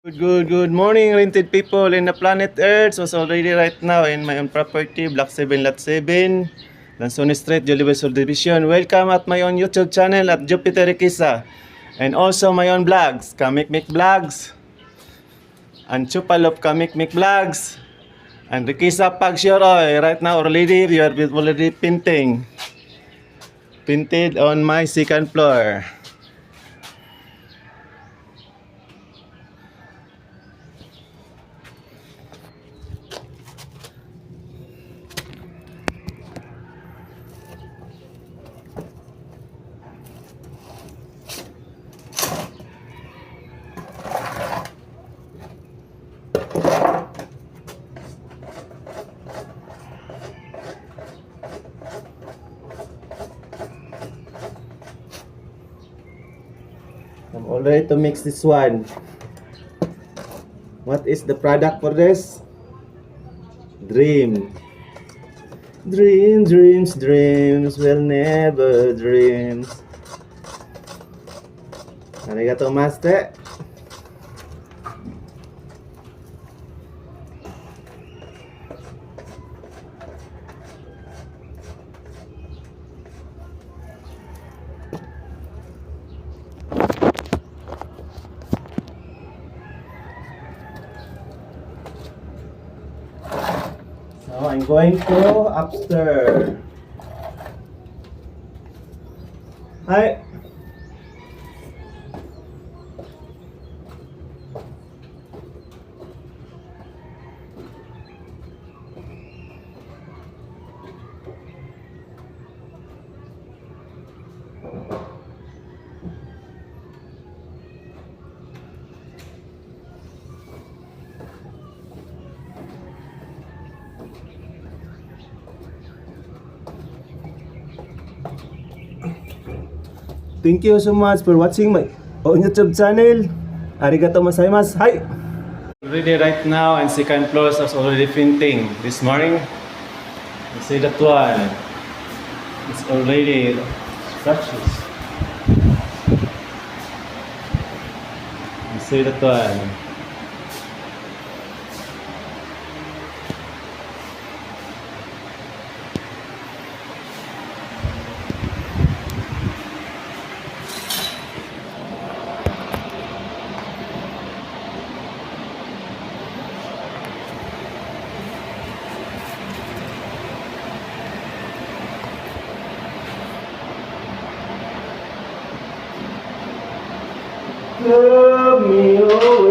Good morning, rented people in the planet Earth. So, already right now in my own property, Block 7, Lot 7, Lanzoni Street, Jolibel Subdivision. Welcome at my own YouTube channel at Jupiter Riqueza. And also my own vlogs, Kamik Mik Vlogs, and Chupalop Kamik Mik Vlogs, and Riqueza Pagsioroy. Right now, already, we are already painted on my second floor. I'm all ready to mix this one. What is the product for this? Dream. Dreams will never dreams. Arigato, master. So I'm going to upstairs. Hi. Thank you so much for watching my own YouTube channel. Arigato masaimasu. Hi. Already right now and second floor is already painting. This morning, you see that one. It's already scratches. You see that one. Love me always.